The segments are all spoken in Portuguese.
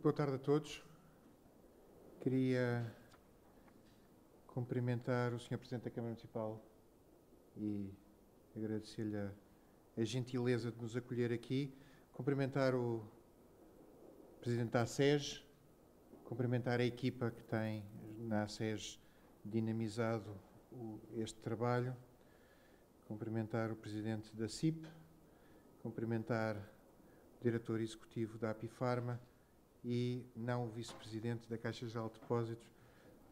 boa tarde a todos. Queria cumprimentar o Sr. Presidente da Câmara Municipal e agradecer-lhe a gentileza de nos acolher aqui. Cumprimentar o Presidente da ACES, cumprimentar a equipa que tem na ACES dinamizado este trabalho, cumprimentar o Presidente da CIP, cumprimentar o Diretor Executivo da Apifarma e não o Vice-Presidente da Caixa Geral de Depósitos,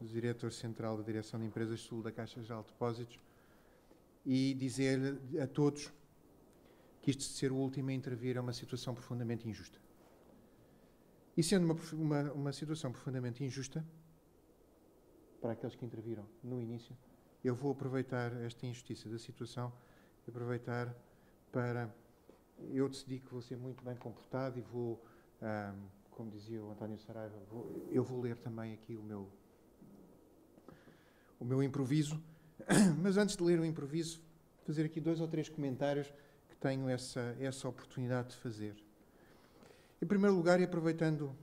o Diretor Central da Direção de Empresas Sul da Caixa Geral de Depósitos, e dizer a todos que isto de ser o último a intervir é uma situação profundamente injusta. E sendo uma situação profundamente injusta, para aqueles que interviram no início, eu vou aproveitar esta injustiça da situação, aproveitar para... Eu decidi que vou ser muito bem comportado e vou, como dizia o António Saraiva, eu vou ler também aqui o meu improviso, mas antes de ler o improviso, fazer aqui 2 ou 3 comentários que tenho essa oportunidade de fazer. Em primeiro lugar, e aproveitando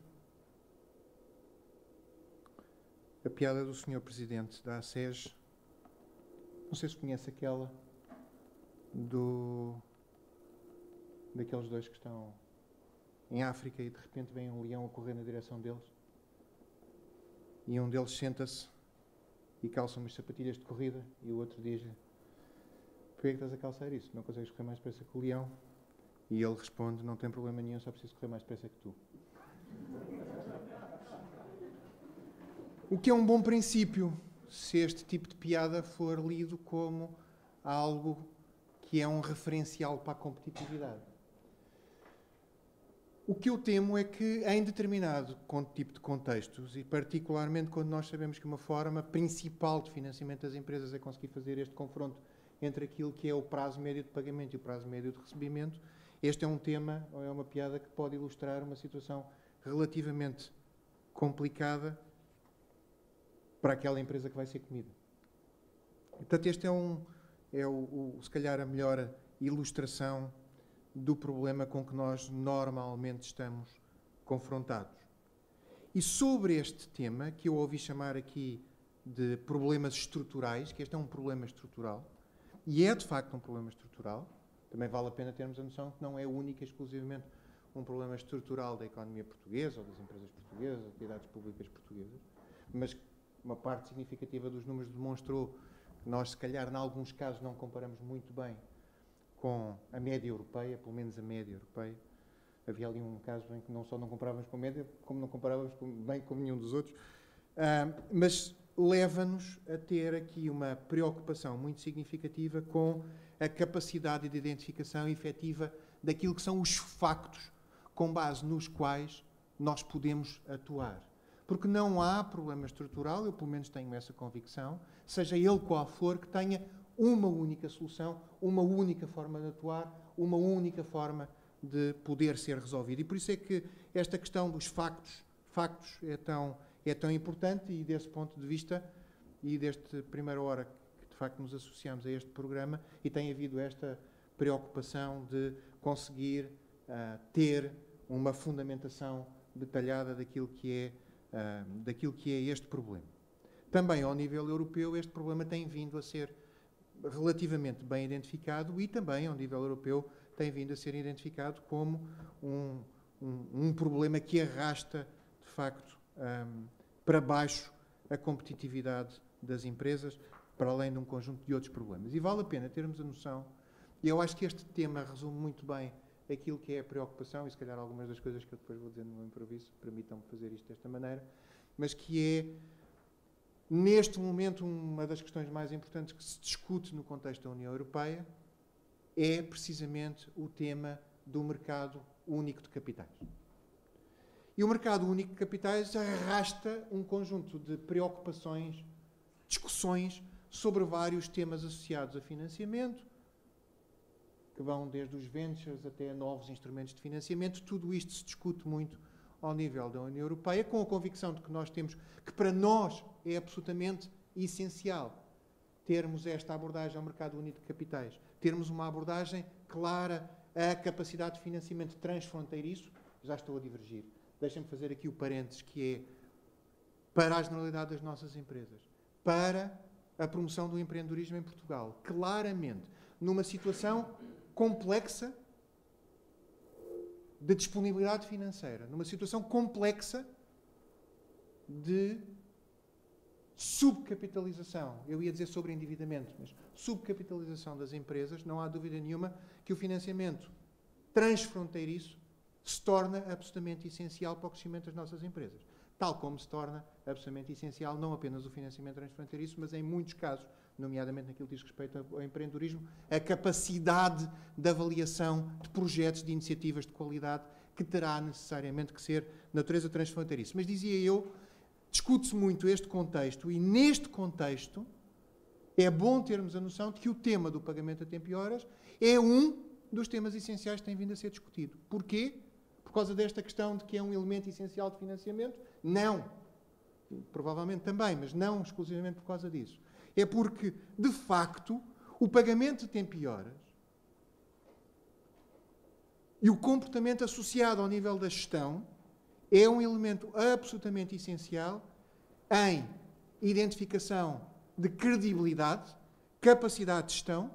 a piada do Sr. Presidente da ACES, não sei se conhece aquela daqueles 2 que estão em África e de repente vem um leão a correr na direção deles e um deles senta-se e calça umas sapatilhas de corrida e o outro diz-lhe: "Por que estás a calçar isso? Não consegues correr mais depressa que o leão?" E ele responde: "Não tem problema nenhum, só preciso correr mais depressa que tu." O que é um bom princípio se este tipo de piada for lido como algo que é um referencial para a competitividade. O que eu temo é que, em determinado tipo de contextos, e particularmente quando nós sabemos que uma forma principal de financiamento das empresas é conseguir fazer este confronto entre aquilo que é o prazo médio de pagamento e o prazo médio de recebimento, este é um tema, ou é uma piada que pode ilustrar uma situação relativamente complicada para aquela empresa que vai ser comida. Portanto, este se calhar a melhor ilustração do problema com que nós normalmente estamos confrontados. E sobre este tema, que eu ouvi chamar aqui de problemas estruturais, que este é um problema estrutural, e é de facto um problema estrutural, também vale a pena termos a noção que não é única e exclusivamente um problema estrutural da economia portuguesa, ou das empresas portuguesas, atividades públicas portuguesas, mas uma parte significativa dos números demonstrou que nós, se calhar, em alguns casos, não comparamos muito bem com a média europeia, pelo menos a média europeia. Havia ali um caso em que não só não comparávamos com a média, como não comparávamos bem com nenhum dos outros. Mas leva-nos a ter aqui uma preocupação muito significativa com a capacidade de identificação efetiva daquilo que são os factos com base nos quais nós podemos atuar. Porque não há problema estrutural, eu pelo menos tenho essa convicção, seja ele qual for, que tenha uma única solução, uma única forma de atuar, uma única forma de poder ser resolvido. E por isso é que esta questão dos factos é tão importante, e desse ponto de vista, e desta primeira hora que de facto nos associamos a este programa, e tem havido esta preocupação de conseguir ter uma fundamentação detalhada daquilo que é este problema. Também ao nível europeu este problema tem vindo a ser relativamente bem identificado e também ao nível europeu tem vindo a ser identificado como um problema que arrasta de facto para baixo a competitividade das empresas, para além de um conjunto de outros problemas. E vale a pena termos a noção, e eu acho que este tema resume muito bem aquilo que é a preocupação, e se calhar algumas das coisas que eu depois vou dizer no meu improviso, permitam-me fazer isto desta maneira, mas que é, neste momento, uma das questões mais importantes que se discute no contexto da União Europeia é precisamente o tema do mercado único de capitais. E o mercado único de capitais arrasta um conjunto de preocupações, discussões sobre vários temas associados a financiamento, que vão desde os ventures até novos instrumentos de financiamento. Tudo isto se discute muito ao nível da União Europeia, com a convicção de que nós temos, que para nós é absolutamente essencial termos esta abordagem ao mercado único de capitais, termos uma abordagem clara à capacidade de financiamento transfronteiriço, já estou a divergir deixem-me fazer aqui o parênteses, que é para a generalidade das nossas empresas, para a promoção do empreendedorismo em Portugal, claramente, numa situação complexa de disponibilidade financeira, numa situação complexa de subcapitalização, eu ia dizer sobreendividamento, mas subcapitalização das empresas, não há dúvida nenhuma que o financiamento transfronteiriço se torna absolutamente essencial para o crescimento das nossas empresas. Tal como se torna absolutamente essencial não apenas o financiamento transfronteiriço, mas em muitos casos, nomeadamente naquilo que diz respeito ao empreendedorismo, a capacidade de avaliação de projetos, de iniciativas de qualidade, que terá necessariamente que ser de natureza transfronteiriça. Mas dizia eu, discute-se muito este contexto, e neste contexto é bom termos a noção de que o tema do pagamento a tempo e horas é um dos temas essenciais que tem vindo a ser discutido. Porquê? Por causa desta questão de que é um elemento essencial de financiamento? Não. Provavelmente também, mas não exclusivamente por causa disso. É porque, de facto, o pagamento a tempo e horas e o comportamento associado ao nível da gestão é um elemento absolutamente essencial em identificação de credibilidade, capacidade de gestão.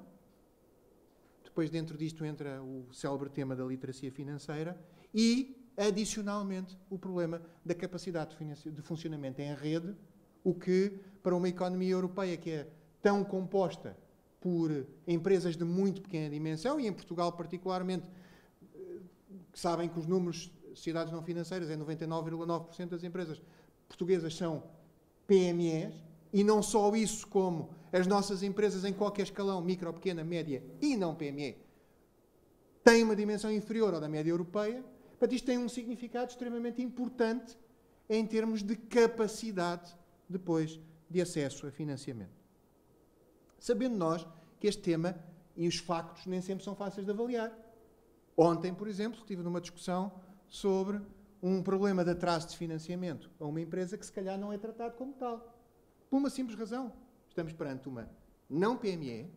Depois, dentro disto, entra o célebre tema da literacia financeira e, adicionalmente, o problema da capacidade de funcionamento em rede, o que, para uma economia europeia que é tão composta por empresas de muito pequena dimensão, e em Portugal particularmente, que sabem que os números de sociedades não financeiras, 99,9% das empresas portuguesas são PMEs, e não só isso, como as nossas empresas em qualquer escalão, micro, pequena, média e não PME, têm uma dimensão inferior à da média europeia. Portanto, isto tem um significado extremamente importante em termos de capacidade, depois, de acesso a financiamento. Sabendo nós que este tema e os factos nem sempre são fáceis de avaliar. Ontem, por exemplo, estive numa discussão sobre um problema de atraso de financiamento a uma empresa que se calhar não é tratado como tal. Por uma simples razão. Estamos perante uma não PME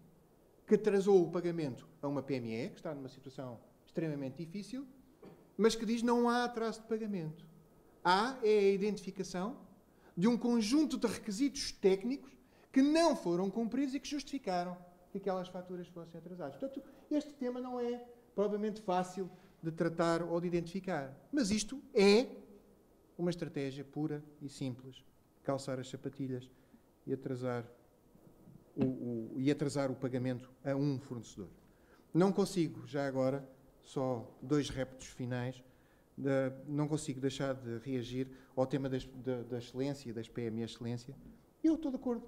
que atrasou o pagamento a uma PME, que está numa situação extremamente difícil, mas que diz não há atraso de pagamento. Há é a identificação de um conjunto de requisitos técnicos que não foram cumpridos e que justificaram que aquelas faturas fossem atrasadas. Portanto, este tema não é provavelmente fácil de tratar ou de identificar. Mas isto é uma estratégia pura e simples. Calçar as sapatilhas e atrasar o pagamento a um fornecedor. Não consigo, já agora, só 2 reptos finais, não consigo deixar de reagir ao tema da excelência, das PME excelência. Eu estou de acordo.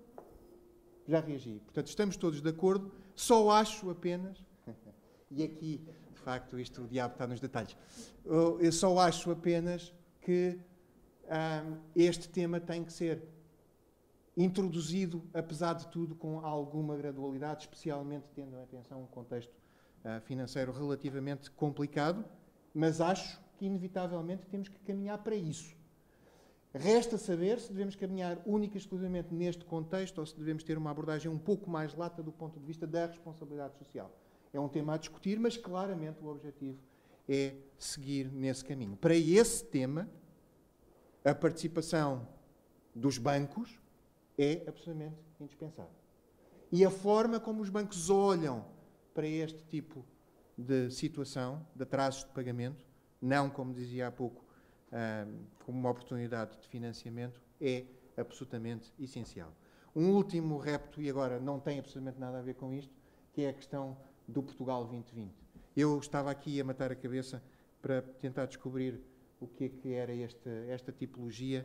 Já reagi. Portanto, estamos todos de acordo. Só acho apenas, e aqui, de facto, o diabo está nos detalhes, eu só acho apenas que este tema tem que ser introduzido, apesar de tudo, com alguma gradualidade, especialmente tendo em atenção um contexto financeiro relativamente complicado, mas acho que, inevitavelmente, temos que caminhar para isso. Resta saber se devemos caminhar única e exclusivamente neste contexto ou se devemos ter uma abordagem um pouco mais lata do ponto de vista da responsabilidade social. É um tema a discutir, mas claramente o objetivo é seguir nesse caminho. Para esse tema, a participação dos bancos é absolutamente indispensável. E a forma como os bancos olham para este tipo de situação, de atrasos de pagamento, não, como dizia há pouco, como uma oportunidade de financiamento, é absolutamente essencial. Um último repto, e agora não tem absolutamente nada a ver com isto, que é a questão do Portugal 2020. Eu estava aqui a matar a cabeça para tentar descobrir o que é que era esta tipologia.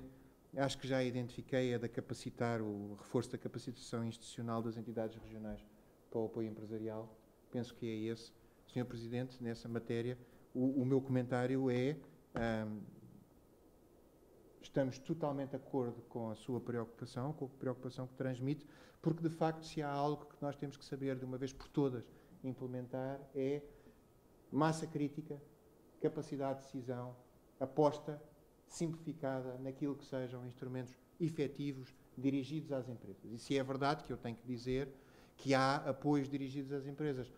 Acho que já identifiquei a de capacitar, o reforço da capacitação institucional das entidades regionais para o apoio empresarial. Penso que é esse. Sr. Presidente, nessa matéria, o meu comentário é estamos totalmente de acordo com a sua preocupação, com a preocupação que transmite, porque, de facto, se há algo que nós temos que saber, de uma vez por todas, implementar, é massa crítica, capacidade de decisão, aposta simplificada naquilo que sejam instrumentos efetivos dirigidos às empresas. E se é verdade que eu tenho que dizer que há apoios dirigidos às empresas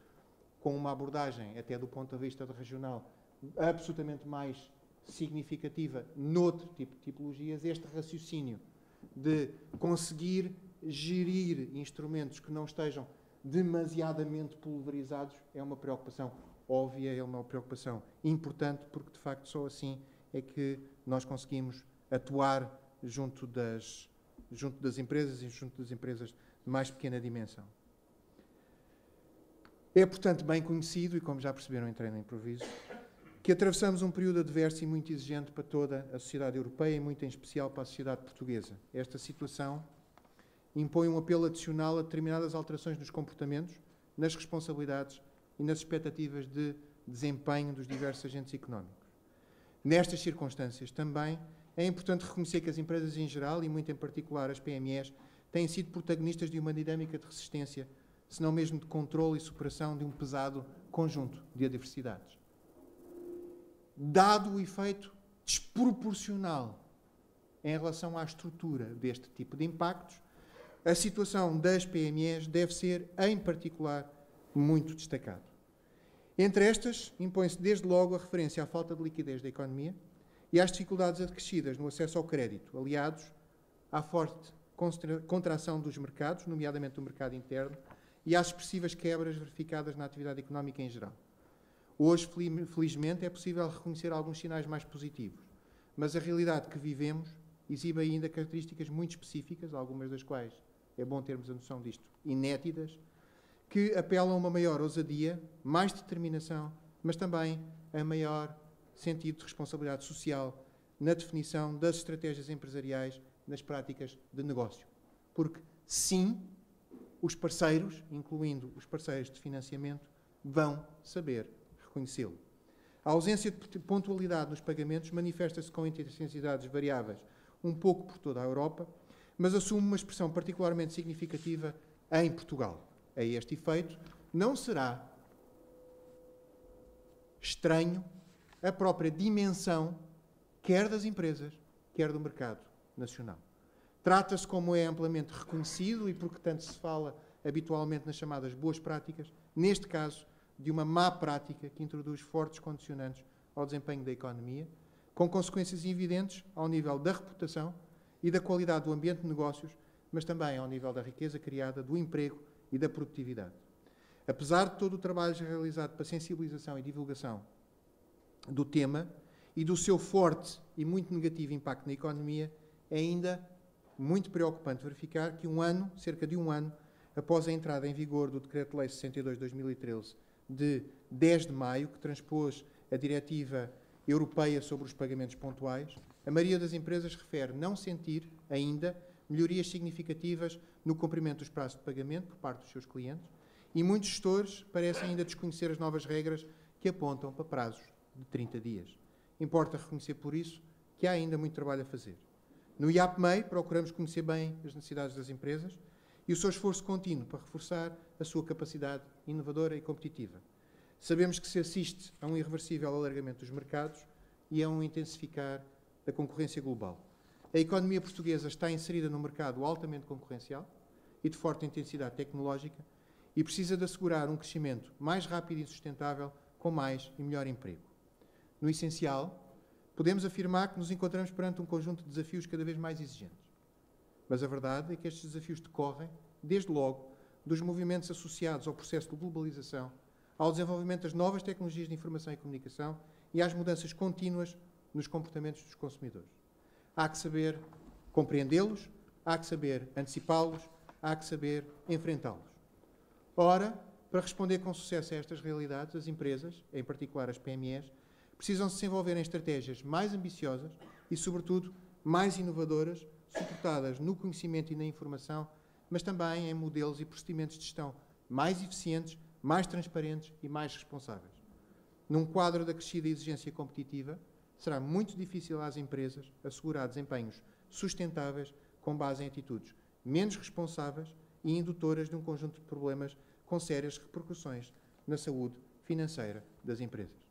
com uma abordagem, até do ponto de vista regional, absolutamente mais significativa noutro tipo de tipologias, este raciocínio de conseguir gerir instrumentos que não estejam demasiadamente pulverizados é uma preocupação óbvia, é uma preocupação importante, porque de facto só assim é que nós conseguimos atuar junto das empresas e junto das empresas de mais pequena dimensão. É, portanto, bem conhecido, e como já perceberam, entrei no improviso, que atravessamos um período adverso e muito exigente para toda a sociedade europeia e muito em especial para a sociedade portuguesa. Esta situação impõe um apelo adicional a determinadas alterações nos comportamentos, nas responsabilidades e nas expectativas de desempenho dos diversos agentes económicos. Nestas circunstâncias, também, é importante reconhecer que as empresas em geral, e muito em particular as PMEs, têm sido protagonistas de uma dinâmica de resistência, se não mesmo de controle e superação de um pesado conjunto de adversidades. Dado o efeito desproporcional em relação à estrutura deste tipo de impactos, a situação das PMEs deve ser, em particular, muito destacada. Entre estas, impõe-se desde logo a referência à falta de liquidez da economia e às dificuldades acrescidas no acesso ao crédito, aliados à forte contração dos mercados, nomeadamente do mercado interno, e às expressivas quebras verificadas na atividade económica em geral. Hoje, felizmente, é possível reconhecer alguns sinais mais positivos, mas a realidade que vivemos exibe ainda características muito específicas, algumas das quais é bom termos a noção disto, inéditas, que apelam a uma maior ousadia, mais determinação, mas também a maior sentido de responsabilidade social na definição das estratégias empresariais, nas práticas de negócio. Porque, sim, os parceiros, incluindo os parceiros de financiamento, vão saber reconhecê-lo. A ausência de pontualidade nos pagamentos manifesta-se com intensidades variáveis um pouco por toda a Europa, mas assume uma expressão particularmente significativa em Portugal. A este efeito, não será estranho a própria dimensão quer das empresas, quer do mercado nacional. Trata-se, como é amplamente reconhecido e porque tanto se fala habitualmente nas chamadas boas práticas, neste caso, de uma má prática que introduz fortes condicionantes ao desempenho da economia, com consequências evidentes ao nível da reputação e da qualidade do ambiente de negócios, mas também ao nível da riqueza criada, do emprego e da produtividade. Apesar de todo o trabalho realizado para sensibilização e divulgação do tema e do seu forte e muito negativo impacto na economia, é ainda muito preocupante verificar que cerca de um ano, após a entrada em vigor do Decreto-Lei 62/2013, de 10 de maio, que transpôs a Diretiva Europeia sobre os pagamentos pontuais, a maioria das empresas refere não sentir ainda melhorias significativas no cumprimento dos prazos de pagamento por parte dos seus clientes e muitos gestores parecem ainda desconhecer as novas regras que apontam para prazos de 30 dias. Importa reconhecer, por isso, que há ainda muito trabalho a fazer. No IAPMEI, procuramos conhecer bem as necessidades das empresas e o seu esforço contínuo para reforçar a sua capacidade inovadora e competitiva. Sabemos que se assiste a um irreversível alargamento dos mercados e a um intensificar da concorrência global. A economia portuguesa está inserida num mercado altamente concorrencial e de forte intensidade tecnológica e precisa de assegurar um crescimento mais rápido e sustentável com mais e melhor emprego. No essencial, podemos afirmar que nos encontramos perante um conjunto de desafios cada vez mais exigentes. Mas a verdade é que estes desafios decorrem, desde logo, dos movimentos associados ao processo de globalização, ao desenvolvimento das novas tecnologias de informação e comunicação e às mudanças contínuas nos comportamentos dos consumidores. Há que saber compreendê-los, há que saber antecipá-los, há que saber enfrentá-los. Ora, para responder com sucesso a estas realidades, as empresas, em particular as PMEs, precisam se desenvolver em estratégias mais ambiciosas e, sobretudo, mais inovadoras, suportadas no conhecimento e na informação, mas também em modelos e procedimentos de gestão mais eficientes, mais transparentes e mais responsáveis. Num quadro da crescida exigência competitiva, será muito difícil às empresas assegurar desempenhos sustentáveis com base em atitudes menos responsáveis e indutoras de um conjunto de problemas com sérias repercussões na saúde financeira das empresas.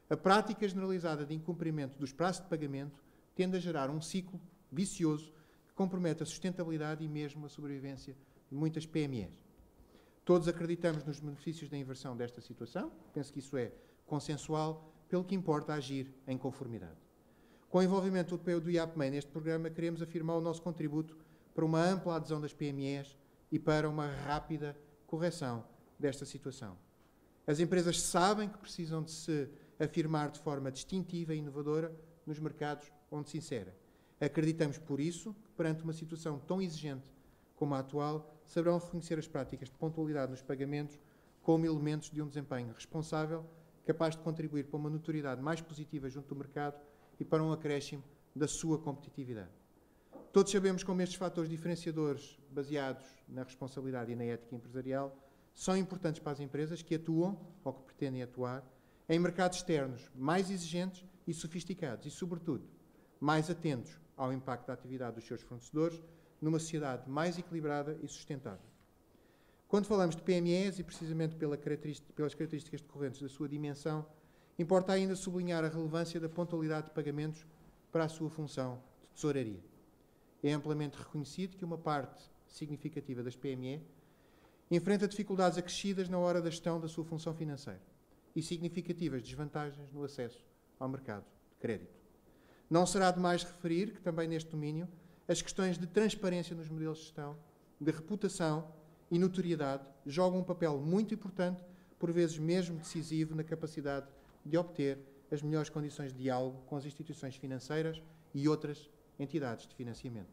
A prática generalizada de incumprimento dos prazos de pagamento tende a gerar um ciclo vicioso que compromete a sustentabilidade e mesmo a sobrevivência de muitas PMEs. Todos acreditamos nos benefícios da inversão desta situação, penso que isso é consensual, pelo que importa agir em conformidade. Com o envolvimento europeu do IAPMEI neste programa, queremos afirmar o nosso contributo para uma ampla adesão das PMEs e para uma rápida correção desta situação. As empresas sabem que precisam de se afirmar de forma distintiva e inovadora nos mercados onde se inserem. Acreditamos, por isso, que perante uma situação tão exigente como a atual, saberão reconhecer as práticas de pontualidade nos pagamentos como elementos de um desempenho responsável, capaz de contribuir para uma notoriedade mais positiva junto do mercado e para um acréscimo da sua competitividade. Todos sabemos como estes fatores diferenciadores, baseados na responsabilidade e na ética empresarial, são importantes para as empresas que atuam, ou que pretendem atuar, em mercados externos mais exigentes e sofisticados e, sobretudo, mais atentos ao impacto da atividade dos seus fornecedores numa sociedade mais equilibrada e sustentável. Quando falamos de PMEs, e precisamente pelas características decorrentes da sua dimensão, importa ainda sublinhar a relevância da pontualidade de pagamentos para a sua função de tesouraria. É amplamente reconhecido que uma parte significativa das PME enfrenta dificuldades acrescidas na hora da gestão da sua função financeira e significativas desvantagens no acesso ao mercado de crédito. Não será demais referir que também neste domínio as questões de transparência nos modelos de gestão, de reputação e notoriedade jogam um papel muito importante, por vezes mesmo decisivo, na capacidade de obter as melhores condições de diálogo com as instituições financeiras e outras entidades de financiamento.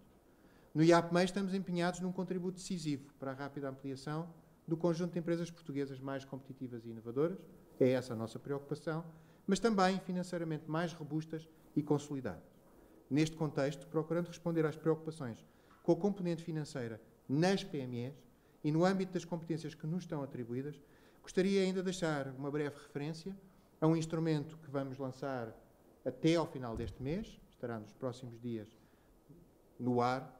No IAPMEI estamos empenhados num contributo decisivo para a rápida ampliação do conjunto de empresas portuguesas mais competitivas e inovadoras, é essa a nossa preocupação, mas também financeiramente mais robustas e consolidadas. Neste contexto, procurando responder às preocupações com a componente financeira nas PMEs e no âmbito das competências que nos estão atribuídas, gostaria ainda de deixar uma breve referência a um instrumento que vamos lançar até ao final deste mês, estará nos próximos dias no ar,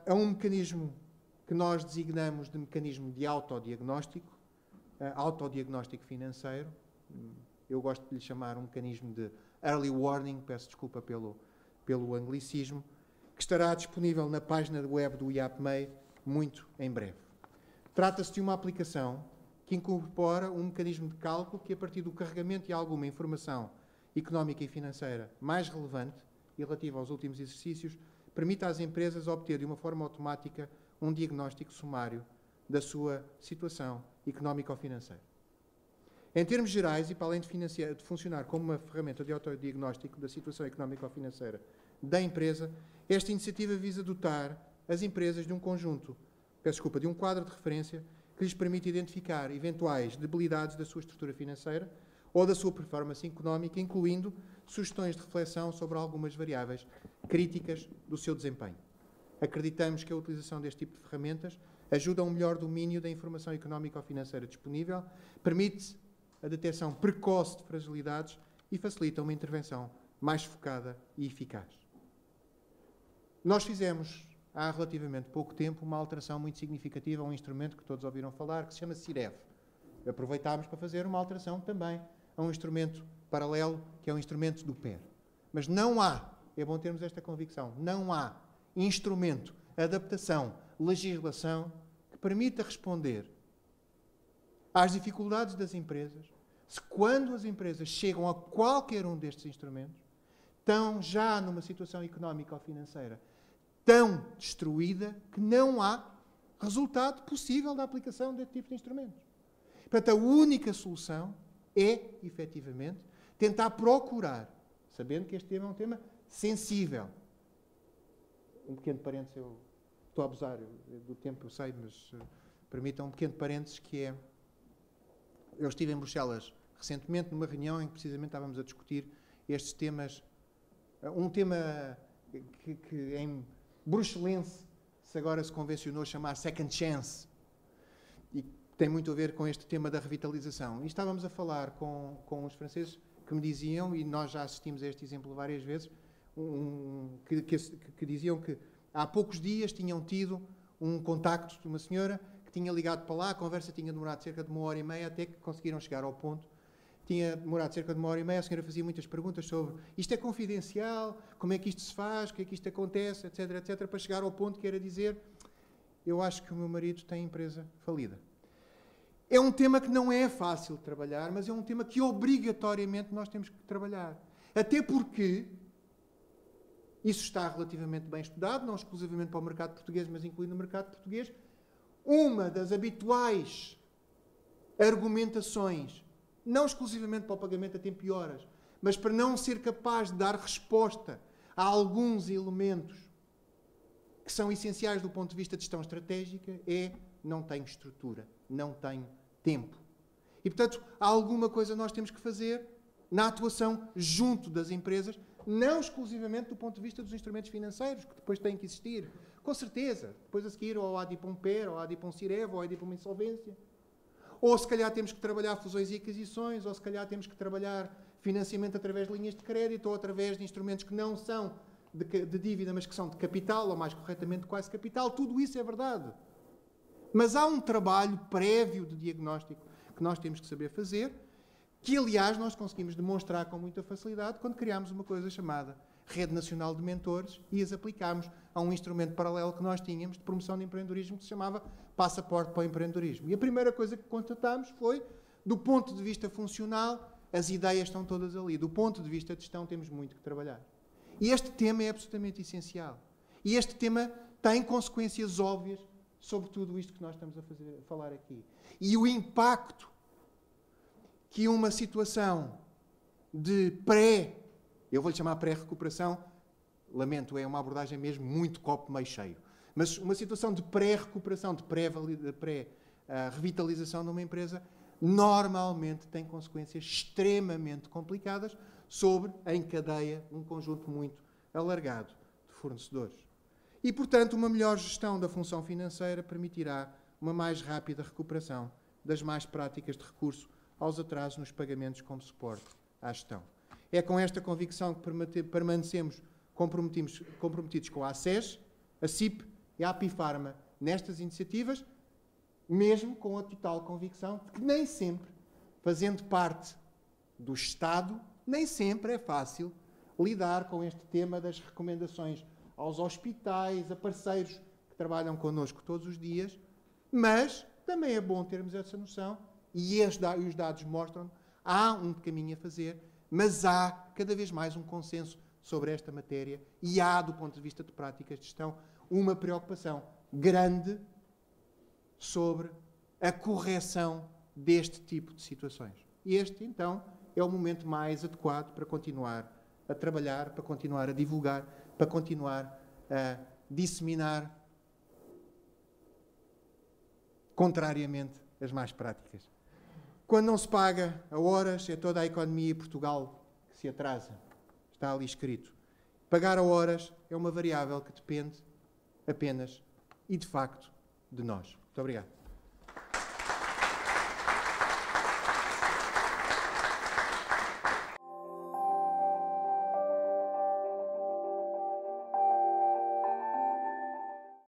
a um mecanismo que nós designamos de mecanismo de autodiagnóstico financeiro. Eu gosto de lhe chamar um mecanismo de early warning, peço desculpa pelo anglicismo, que estará disponível na página web do IAPMEI muito em breve. Trata-se de uma aplicação que incorpora um mecanismo de cálculo que, a partir do carregamento de alguma informação económica e financeira mais relevante e relativa aos últimos exercícios, permite às empresas obter de uma forma automática um diagnóstico sumário da sua situação económico-financeira. Em termos gerais, e para além de funcionar como uma ferramenta de autodiagnóstico da situação económico-financeira da empresa, esta iniciativa visa dotar as empresas de um de um quadro de referência que lhes permite identificar eventuais debilidades da sua estrutura financeira ou da sua performance económica, incluindo sugestões de reflexão sobre algumas variáveis críticas do seu desempenho. Acreditamos que a utilização deste tipo de ferramentas ajuda a um melhor domínio da informação económico-financeira disponível, permite a detecção precoce de fragilidades e facilita uma intervenção mais focada e eficaz. Nós fizemos, há relativamente pouco tempo, uma alteração muito significativa a um instrumento que todos ouviram falar, que se chama CIREV. Aproveitámos para fazer uma alteração também a um instrumento paralelo, que é o instrumento do PER. Mas não há, é bom termos esta convicção, não há instrumento, adaptação, legislação que permita responder às dificuldades das empresas, se quando as empresas chegam a qualquer um destes instrumentos, estão já numa situação económica ou financeira tão destruída que não há resultado possível da aplicação deste tipo de instrumentos. Portanto, a única solução é, efetivamente, tentar procurar, sabendo que este tema é um tema sensível. Um pequeno parênteses, eu estou a abusar do tempo, eu sei, mas permitam um pequeno parênteses, que é... Eu estive em Bruxelas recentemente numa reunião em que precisamente estávamos a discutir estes temas. Um tema que em bruxelense agora se convencionou chamar second chance e tem muito a ver com este tema da revitalização. E estávamos a falar com os franceses que me diziam, e nós já assistimos a este exemplo várias vezes, que diziam que há poucos dias tinham tido um contacto de uma senhora que tinha ligado para lá, a conversa tinha demorado cerca de 1h30 até que conseguiram chegar ao ponto. Tinha demorado cerca de 1h30, a senhora fazia muitas perguntas sobre isto é confidencial, como é que isto se faz, o que é que isto acontece, etc, etc, para chegar ao ponto que era dizer: eu acho que o meu marido tem empresa falida. É um tema que não é fácil de trabalhar, mas é um tema que obrigatoriamente nós temos que trabalhar. Até porque isso está relativamente bem estudado, não exclusivamente para o mercado português, mas incluindo o mercado português. Uma das habituais argumentações, não exclusivamente para o pagamento a tempo e horas, mas para não ser capaz de dar resposta a alguns elementos que são essenciais do ponto de vista de gestão estratégica, é: não tenho estrutura, não tenho tempo. E, portanto, há alguma coisa nós temos que fazer na atuação junto das empresas, não exclusivamente do ponto de vista dos instrumentos financeiros, que depois têm que existir. Com certeza. Depois a seguir, ou há de ir para um PER, ou há de ir para um CIREV, ou há de ir para uma insolvência. Ou se calhar temos que trabalhar fusões e aquisições, ou se calhar temos que trabalhar financiamento através de linhas de crédito, ou através de instrumentos que não são de dívida, mas que são de capital, ou mais corretamente quase capital. Tudo isso é verdade. Mas há um trabalho prévio de diagnóstico que nós temos que saber fazer, que, aliás, nós conseguimos demonstrar com muita facilidade quando criámos uma coisa chamada Rede Nacional de Mentores e as aplicámos a um instrumento paralelo que nós tínhamos de promoção de empreendedorismo que se chamava Passaporte para o Empreendedorismo. E a primeira coisa que constatámos foi, do ponto de vista funcional, as ideias estão todas ali. Do ponto de vista de gestão, temos muito que trabalhar. E este tema é absolutamente essencial. E este tema tem consequências óbvias sobre tudo isto que nós estamos a falar aqui. E o impacto que uma situação de eu vou-lhe chamar pré-recuperação, lamento, é uma abordagem mesmo muito copo meio cheio, mas uma situação de pré-recuperação, de pré-revitalização de uma empresa, normalmente tem consequências extremamente complicadas sobre, em cadeia, um conjunto muito alargado de fornecedores. E, portanto, uma melhor gestão da função financeira permitirá uma mais rápida recuperação das mais práticas de recurso aos atrasos nos pagamentos como suporte à gestão. É com esta convicção que permanecemos comprometidos com a ACES, a CIP e a Apifarma nestas iniciativas, mesmo com a total convicção de que nem sempre, fazendo parte do Estado, nem sempre é fácil lidar com este tema das recomendações aos hospitais, a parceiros que trabalham connosco todos os dias, mas também é bom termos essa noção, e os dados mostram, há um caminho a fazer, mas há cada vez mais um consenso sobre esta matéria e há, do ponto de vista de práticas de gestão, uma preocupação grande sobre a correção deste tipo de situações. E este, então, é o momento mais adequado para continuar a trabalhar, para continuar a divulgar, para continuar a disseminar, contrariamente, as más práticas. Quando não se paga a horas, é toda a economia de Portugal que se atrasa. Está ali escrito. Pagar a horas é uma variável que depende apenas e, de facto, de nós. Muito obrigado.